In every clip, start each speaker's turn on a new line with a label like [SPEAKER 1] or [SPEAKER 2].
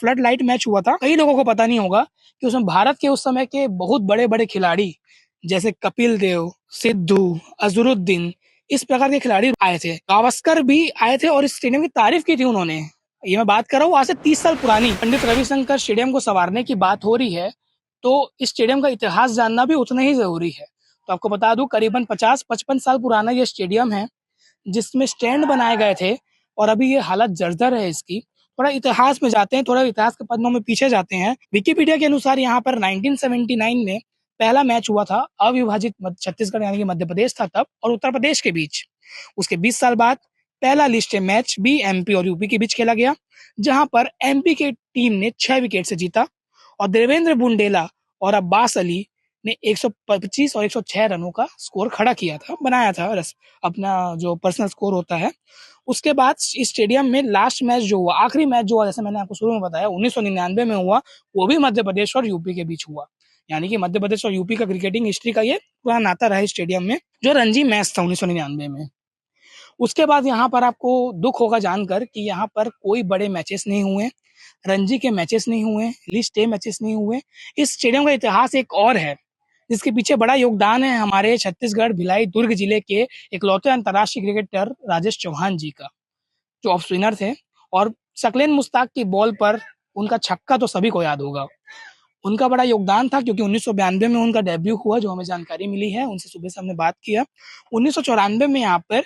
[SPEAKER 1] Flood light match हुआ था। कई लोगों को पता नहीं होगा कि उसमें भारत के उस समय के बहुत बड़े-बड़े खिलाड़ी जैसे कपिल देव, सिद्धू, अज़रुद्दीन इस प्रकार के खिलाड़ी आए थे। गावस्कर भी आए थे और इस स्टेडियम की तारीफ की थी उन्होंने। ये मैं बात कर रहा हूँ आज से 30 साल पुरानी। पंडित रविशंकर स्टेडियम को संवारने की बात हो रही है, तो इस स्टेडियम का इतिहास जानना भी उतना ही ज़रूरी है। तो आपको बता दूँ करीबन 50-55 साल पुराना ये स्टेडियम है, जिसमें स्टैंड बनाए गए थे और अभी ये हालत जर्जर है इसकी। थोड़ा इतिहास में जाते हैं, थोड़ा इतिहास के पन्नों में पीछे जाते हैं। विकिपीडिया के अनुसार यहाँ पर 1979 में पहला मैच हुआ था अविभाजित छत्तीसगढ़ यानी कि मध्य प्रदेश था तब और उत्तर प्रदेश के बीच। उसके 20 साल बाद पहला लिस्ट मैच भी एमपी और यूपी के बीच खेला गया, जहां पर एमपी की टीम ने 6 विकेट से जीता और देवेंद्र बुंडेला और अब्बास अली ने 125 और 106 रनों का स्कोर खड़ा किया था, बनाया था अपना जो पर्सनल स्कोर होता है। उसके बाद इस स्टेडियम में लास्ट मैच जो हुआ, आखिरी मैच जो हुआ, जैसे मैंने आपको शुरू में बताया 1999 में हुआ, वो भी मध्य प्रदेश और यूपी के बीच हुआ। यानी कि मध्य प्रदेश और यूपी का क्रिकेटिंग हिस्ट्री का ये पूरा नाता रहा स्टेडियम में, जो रणजी मैच था 1999 में। उसके बाद यहाँ पर आपको दुख होगा जानकर कि यहाँ पर कोई बड़े मैचेस नहीं हुए, रणजी के मैचेस नहीं हुए, लिस्ट ए मैचेस नहीं हुए। इस स्टेडियम का इतिहास एक और है, जिसके पीछे बड़ा योगदान है हमारे छत्तीसगढ़ भिलाई दुर्ग जिले के इकलौते अंतर्राष्ट्रीय क्रिकेटर राजेश चौहान जी का, जो ऑफ स्पिनर थे और शक्लेन मुश्ताक की बॉल पर उनका छक्का तो सभी को याद होगा। उनका बड़ा योगदान था क्योंकि 1992 में उनका डेब्यू हुआ, जो हमें जानकारी मिली है, उनसे सुबह से हमने बात किया। 1994 में यहाँ पर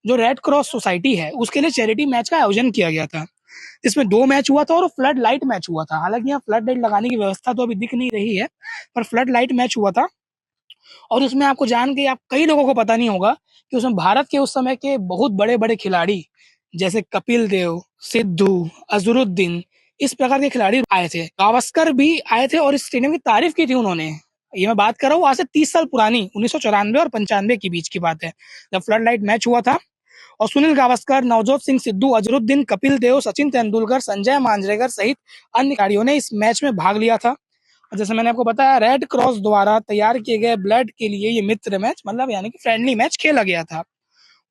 [SPEAKER 1] जो रेड क्रॉस सोसाइटी है, उसके लिए चैरिटी मैच का आयोजन किया गया था। इसमें 2 मैच हुआ था और फ्लड लाइट मैच हुआ था। हालांकि यहाँ फ्लड लाइट लगाने की व्यवस्था तो अभी दिख नहीं रही है, पर फ्लड लाइट मैच हुआ था और उसमें आपको जान के आप कई लोगों को पता नहीं होगा कि उसमें भारत के उस समय के बहुत बड़े-बड़े खिलाड़ी जैसे कपिल देव, सिद्धू, अज़रुद्दीन इस प्रकार के खिलाड़ी आए थे। गावस्कर भी आए थे और इस स्टेडियम की तारीफ की थी उन्होंने। ये मैं बात कर रहा हूँ आज से 30 साल पुरानी 1994 और 95 के बीच की बात है, जब फ्लड लाइट मैच हुआ था और सुनील गावस्कर, नवजोत सिंह सिद्धू, अज़रुद्दीन, कपिल देव, सचिन तेंदुलकर, संजय मांजरेकर सहित अन्य खिलाड़ियों ने इस मैच में भाग लिया था। जैसे मैंने आपको बताया, रेड क्रॉस द्वारा तैयार किए गए ब्लड के लिए ये मित्र मैच मतलब यानी कि फ्रेंडली मैच खेला गया था।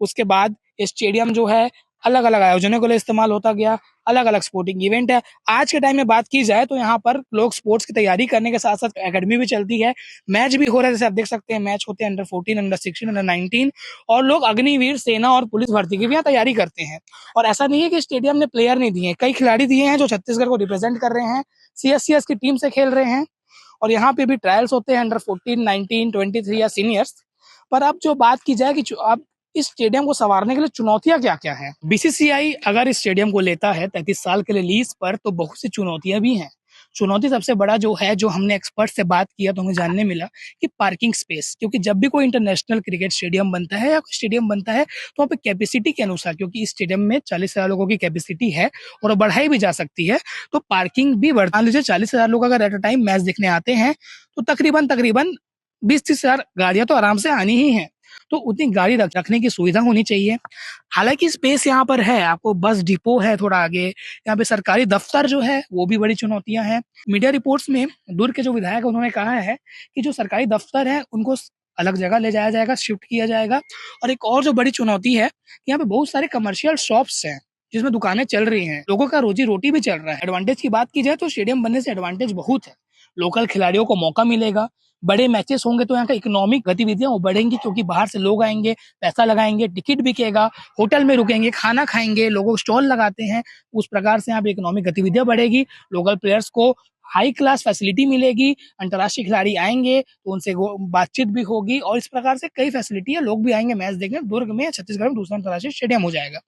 [SPEAKER 1] उसके बाद स्टेडियम जो है अलग-अलग आयोजनों के लिए इस्तेमाल होता गया, अलग-अलग स्पोर्टिंग इवेंट है। आज के टाइम में बात की जाए तो यहाँ पर लोग स्पोर्ट्स की तैयारी करने के साथ-साथ एकेडमी भी चलती है, मैच भी हो रहा है। जैसे आप देख सकते हैं मैच होते हैं अंडर 14, अंडर 16, अंडर 19 और लोग अग्निवीर सेना और पुलिस भर्ती की भी यहाँ तैयारी करते हैं। और ऐसा नहीं है कि स्टेडियम ने प्लेयर नहीं दिए हैं, कई खिलाड़ी दिए हैं जो छत्तीसगढ़ को रिप्रेजेंट कर रहे हैं, सीएससीएस की टीम से खेल रहे हैं और यहाँ पे भी ट्रायल्स होते हैं अंडर 14, 19, 23 या सीनियर्स। पर अब जो बात की जाए कि अब इस स्टेडियम को संवारने के लिए चुनौतियां क्या-क्या हैं? बीसीसीआई अगर इस स्टेडियम को लेता है 33 साल के लिए लीज पर, तो बहुत सी चुनौतियां भी हैं। चुनौती सबसे बड़ा जो है, जो हमने एक्सपर्ट से बात किया तो हमें जानने मिला कि पार्किंग स्पेस, क्योंकि जब भी कोई इंटरनेशनल क्रिकेट स्टेडियम बनता है या कोई स्टेडियम बनता है तो वहाँ पे कैपेसिटी के अनुसार, क्योंकि इस स्टेडियम में 40,000 लोगों की कैपेसिटी है और बढ़ाई भी जा सकती है, तो पार्किंग भी मान लीजिए 40,000 लोग अगर एट अ टाइम मैच देखने आते हैं तो तकरीबन 20-30 हजार गाड़ियां तो आराम से आनी ही है, तो उतनी गाड़ी रखने की सुविधा होनी चाहिए। हालांकि स्पेस यहाँ पर है, आपको बस डिपो है थोड़ा आगे, यहाँ पे सरकारी दफ्तर जो है वो भी बड़ी चुनौतियां हैं। मीडिया रिपोर्ट्स में दुर्ग के जो विधायक है उन्होंने कहा है कि जो सरकारी दफ्तर है उनको अलग जगह ले जाया जाएगा, शिफ्ट किया जाएगा। और एक और जो बड़ी चुनौती है, यहाँ पे बहुत सारे कमर्शियल शॉप्स हैं जिसमें दुकानें चल रही हैं, लोगों का रोजी रोटी भी चल रहा है। एडवांटेज की बात की जाए तो स्टेडियम बनने से एडवांटेज बहुत है, लोकल खिलाड़ियों को मौका मिलेगा, बड़े मैचेस होंगे तो यहाँ का इकोनॉमिक गतिविधियां वो बढ़ेंगी, क्योंकि बाहर से लोग आएंगे, पैसा लगाएंगे, टिकट बिकेगा, होटल में रुकेंगे, खाना खाएंगे, लोगों स्टॉल लगाते हैं, उस प्रकार से यहाँ पे इकोनॉमिक गतिविधियां बढ़ेगी, लोकल प्लेयर्स को हाई क्लास फैसिलिटी मिलेगी, अंतर्राष्ट्रीय खिलाड़ी आएंगे तो उनसे बातचीत भी होगी और इस प्रकार से कई फैसिलिटी है, लोग भी आएंगे मैच देखने। दुर्ग में छत्तीसगढ़ में दूसरा अंतर्राष्ट्रीय स्टेडियम हो जाएगा।